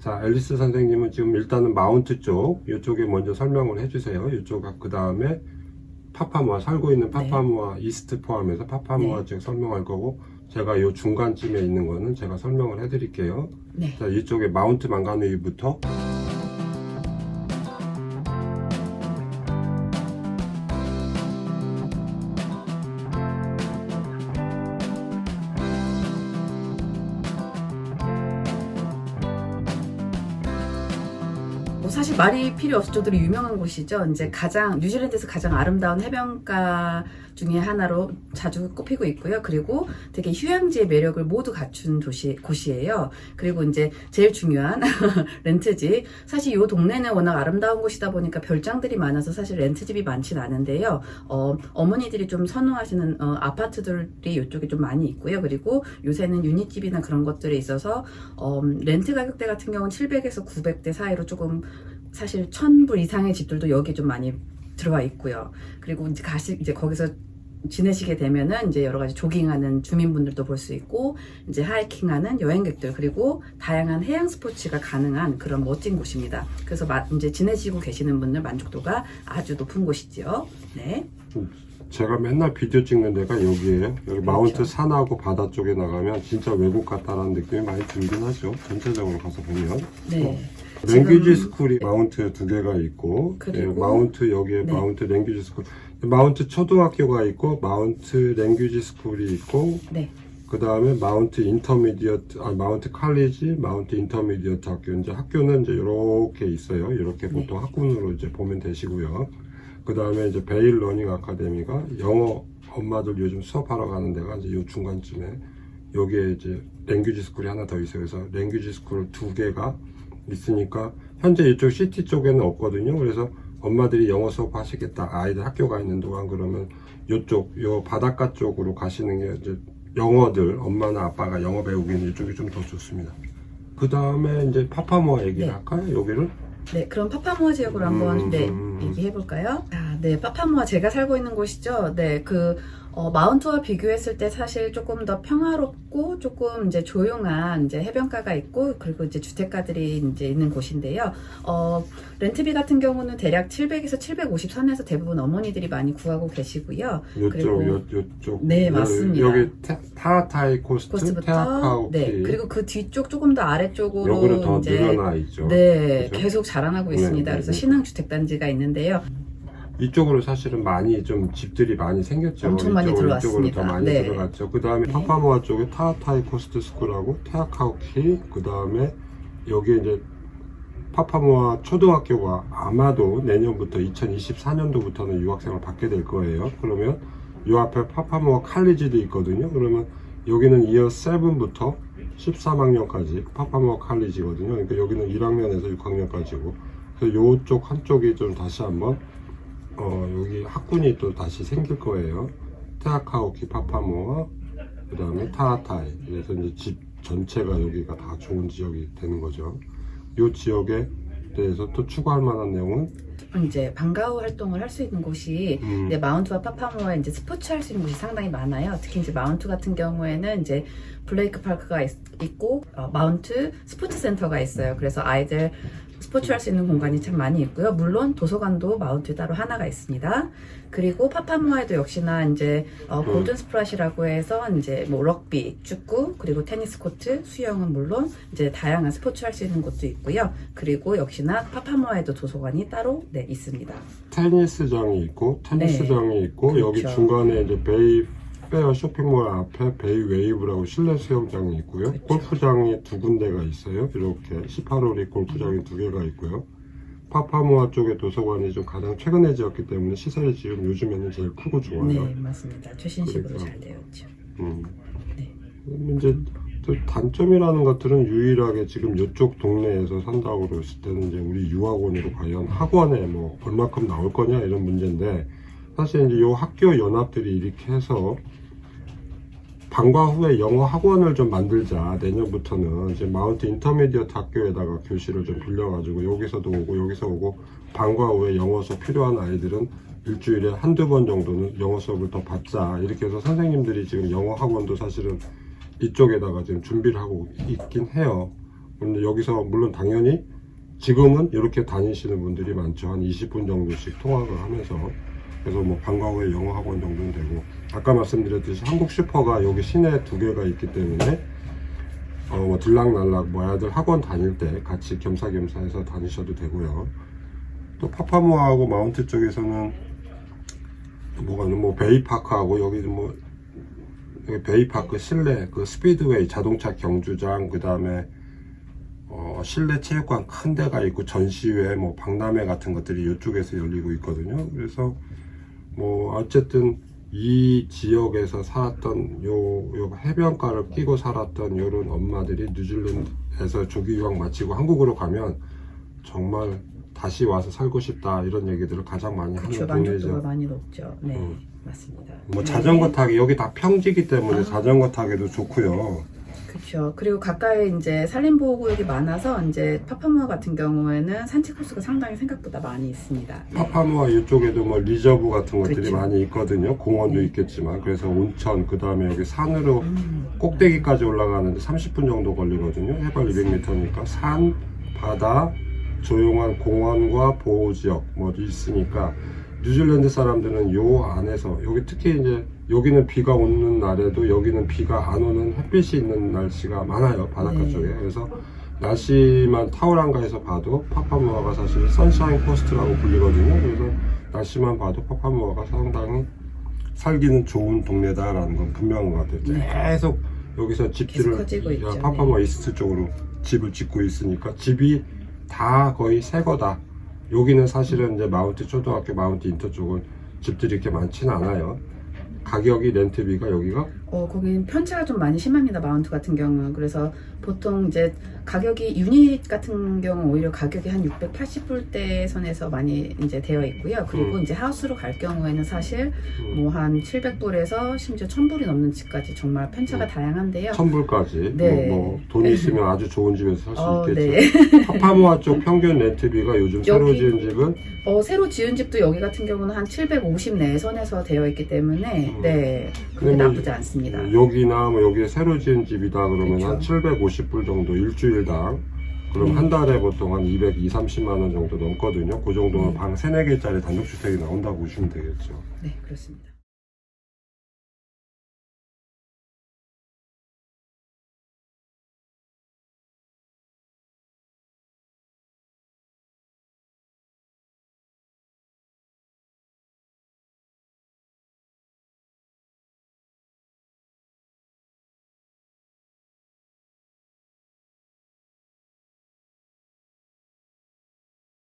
자, 앨리스 선생님은 지금 일단은 마운트 쪽, 이쪽에 먼저 설명을 해주세요. 이쪽, 그 다음에 파파모아, 살고 있는 파파모아 이스트 포함해서 파파모아 쪽 설명할 거고, 제가 이 중간쯤에 있는 거는 제가 설명을 해드릴게요. 네. 자, 이쪽에 마운트 망가누이부터 뭐 사실 말이 필요 없을 정도로 유명한 곳이죠. 이제 뉴질랜드에서 가장 아름다운 해변가 중에 하나로 자주 꼽히고 있고요. 그리고 되게 휴양지의 매력을 모두 갖춘 곳이에요. 그리고 이제 제일 중요한 렌트집. 사실 이 동네는 워낙 아름다운 곳이다 보니까 별장들이 많아서 사실 렌트집이 많진 않은데요. 어머니들이 좀 선호하시는 아파트들이 이쪽에 좀 많이 있고요. 그리고 요새는 유닛집이나 그런 것들이 있어서 렌트 가격대 같은 경우는 700에서 900대 사이로 조금 사실 1000불 이상의 집들도 여기 좀 많이 들어와 있고요. 그리고 이제 거기서 지내시게 되면은 이제 여러 가지 조깅하는 주민분들도 볼 수 있고, 이제 하이킹하는 여행객들, 그리고 다양한 해양 스포츠가 가능한 그런 멋진 곳입니다. 그래서 이제 지내시고 계시는 분들 만족도가 아주 높은 곳이죠. 네. 제가 맨날 비디오 찍는 데가 여기에요. 여기 그렇죠. 마운트 산하고 바다 쪽에 나가면 진짜 외국 같다라는 느낌이 많이 들긴 하죠. 전체적으로 가서 보면. 네. 랭귀지 스쿨이 마운트 두 개가 있고, 그리고 마운트 여기에 마운트 랭귀지 스쿨, 마운트 초등학교가 있고, 마운트 랭귀지 스쿨이 있고, 네. 그 다음에 마운트 인터미디어트, 마운트 칼리지, 마운트 인터미디어트 학교. 이제 학교는 이제 이렇게 있어요. 이렇게 보통 학군으로 이제 보면 되시고요. 그 다음에 이제 베일 러닝 아카데미가 영어 엄마들 요즘 수업하러 가는 데가 이제 요 중간쯤에 여기에 이제 랭귀지 스쿨이 하나 더 있어요. 그래서 랭귀지 스쿨 두 개가 있으니까 현재 이쪽 시티 쪽에는 없거든요. 그래서 엄마들이 영어 수업 하시겠다, 아이들 학교 가 있는 동안, 그러면 요 바닷가 쪽으로 가시는 게 이제 영어들, 엄마나 아빠가 영어 배우기는 이쪽이 좀 더 좋습니다. 그 다음에 이제 파파모아 얘기를 할까요? 여기를? 네, 그럼 파파모아 지역으로 한번 얘기해 볼까요? 네, 파파모아 제가 살고 있는 곳이죠. 네, 마운트와 비교했을 때 사실 조금 더 평화롭고 조금 이제 조용한 이제 해변가가 있고, 그리고 이제 주택가들이 이제 있는 곳인데요. 렌트비 같은 경우는 대략 700에서 750 선에서 대부분 어머니들이 많이 구하고 계시고요. 요쪽. 네, 맞습니다. 여기 타타이 코스트, 테아카오키. 네, 그리고 그 뒤쪽 조금 더 아래쪽으로 여기는 더 이제 늘어나 있죠. 네, 그죠? 계속 자라나고 있습니다. 그래서 신흥주택단지가 있는데요. 이쪽으로 사실은 많이 좀 집들이 많이 생겼죠. 엄청 많이 들어왔습니다. 이쪽으로 더 많이 들어갔죠. 그 다음에 파파모아 쪽에 타타이 코스트 스쿨하고 테아카오키, 그 다음에 여기 이제 파파모아 초등학교가 아마도 내년부터 2024년도부터는 유학생을 받게 될 거예요. 그러면 요 앞에 파파모아 칼리지도 있거든요. 그러면 여기는 이어 7부터 13학년까지 파파모아 칼리지거든요. 그러니까 여기는 1학년에서 6학년까지고, 그래서 요쪽 한쪽이 좀 다시 한번 여기 학군이 또 다시 생길 거예요. 테아카오키, 파파모아, 그 다음에 타타이. 그래서 이제 집 전체가 여기가 다 좋은 지역이 되는 거죠. 이 지역에 대해서 또 추가할 만한 내용은 이제 방과후 활동을 할 수 있는 곳이 이제 마운트와 파파모아에 이제 스포츠 할 수 있는 곳이 상당히 많아요. 특히 이제 마운트 같은 경우에는 이제 블레이크 파크가 있고, 마운트 스포츠 센터가 있어요. 그래서 아이들 스포츠 할 수 있는 공간이 참 많이 있고요. 물론 도서관도 마운트에 따로 하나가 있습니다. 그리고 파파모아에도 역시나 이제 골든 스프라시라고 해서 이제 뭐 럭비, 축구, 그리고 테니스 코트, 수영은 물론 이제 다양한 스포츠 할 수 있는 곳도 있고요. 그리고 역시나 파파모아에도 도서관이 따로 있습니다. 테니스장이 있고, 테니스장이 있고, 그렇죠. 여기 중간에 이제 베이 페어 쇼핑몰 앞에 베이 웨이브라고 실내 수영장이 있고요. 그렇죠. 골프장이 두 군데가 있어요. 이렇게 18홀이 골프장이 두 개가 있고요. 파파모아 쪽에 도서관이 좀 가장 최근에 지었기 때문에 시설이 지금 요즘에는 제일 크고 좋아요. 네, 맞습니다. 최신식으로 그러니까. 잘 되어 있죠. 네. 이제 또 단점이라는 것들은 유일하게 지금 이쪽 동네에서 산다고 그랬을 때는 이제 우리 유학원으로 과연 학원에 뭐 얼마큼 나올 거냐 이런 문제인데, 사실 이제 요 학교 연합들이 이렇게 해서 방과 후에 영어 학원을 좀 만들자. 내년부터는 이제 마운트 인터미디어트 학교에다가 교실을 좀 빌려가지고 여기서도 오고 여기서 오고, 방과 후에 영어 수업 필요한 아이들은 일주일에 한두 번 정도는 영어 수업을 더 받자. 이렇게 해서 선생님들이 지금 영어 학원도 사실은 이쪽에다가 지금 준비를 하고 있긴 해요. 근데 여기서 물론 당연히 지금은 이렇게 다니시는 분들이 많죠. 한 20분 정도씩 통학을 하면서. 그래서 뭐 방과 후에 영어 학원 정도는 되고, 아까 말씀드렸듯이 한국 슈퍼가 여기 시내에 2개가 있기 때문에 뭐 들락날락 뭐 아이들 학원 다닐 때 같이 겸사겸사 해서 다니셔도 되고요. 또 파파모아하고 마운트 쪽에서는 뭐 베이파크하고 여기 뭐 여기 베이파크 실내 그 스피드웨이 자동차 경주장, 그 다음에 실내 체육관 큰 데가 있고 전시회 뭐 박람회 같은 것들이 이쪽에서 열리고 있거든요. 그래서 뭐 어쨌든 이 지역에서 살았던 요 해변가를 끼고 살았던 요런 엄마들이 뉴질랜드에서 조기 유학 마치고 한국으로 가면 정말 다시 와서 살고 싶다 이런 얘기들을 가장 많이 그렇죠. 하는 동네죠. 만족도가 많이 높죠. 네, 맞습니다. 뭐 네. 자전거 타기 여기 다 평지기 때문에 자전거 타기도 좋고요. 그렇죠. 그리고 가까이 이제 산림보호구역이 많아서 이제 파파모아 같은 경우에는 산책 코스가 상당히 생각보다 많이 있습니다. 네. 파파모아 이쪽에도 뭐 리저브 같은 것들이 그렇죠. 많이 있거든요. 공원도 네. 있겠지만 그래서 온천 그 다음에 여기 산으로 꼭대기까지 올라가는데 30분 정도 걸리거든요. 해발 200m니까 산, 바다, 조용한 공원과 보호지역 뭐 있으니까 뉴질랜드 사람들은 요 안에서 여기 특히 이제 여기는 비가 오는 날에도 여기는 비가 안 오는 햇빛이 있는 날씨가 많아요. 바닷가 네. 쪽에. 그래서 날씨만 타우랑가에서 봐도 파파모아가 사실 선샤인 코스트라고 불리거든요. 그래서 날씨만 봐도 파파모아가 상당히 살기는 좋은 동네다라는 건 분명한 것 같아요. 계속 여기서 집들을 커지고 있죠. 파파모아 이스트 쪽으로 집을 짓고 있으니까 집이 다 거의 새 거다. 여기는 사실은 이제 마운트 초등학교, 마운트 인터 쪽은 집들이 이렇게 많지는 않아요. 가격이 렌트비가 여기가 거긴 편차가 좀 많이 심합니다. 마운트 같은 경우는. 그래서 보통 이제 가격이 유닛 같은 경우 오히려 가격이 한 680불대 선에서 많이 이제 되어 있고요. 그리고 이제 하우스로 갈 경우에는 사실 뭐 한 700불에서 심지어 1000불이 넘는 집까지 정말 편차가 다양한데요. 1000불까지 네. 뭐 돈이 있으면 아주 좋은 집에서 살 수 있겠죠. 네. 파파모아 쪽 평균 렌트비가 요즘 새로 여기- 지은 집은 새로 지은 집도 여기 같은 경우는 한 750 내선에서 되어 있기 때문에 네, 그게 근데 뭐 나쁘지 않습니다. 여기나 뭐 여기에 새로 지은 집이다 그러면 그쵸. 한 750불 정도 일주일당. 그럼 한 달에 보통 한 230만 원 정도 넘거든요. 그 정도면 방 3, 4개짜리 단독주택이 나온다고 보시면 되겠죠. 네, 그렇습니다.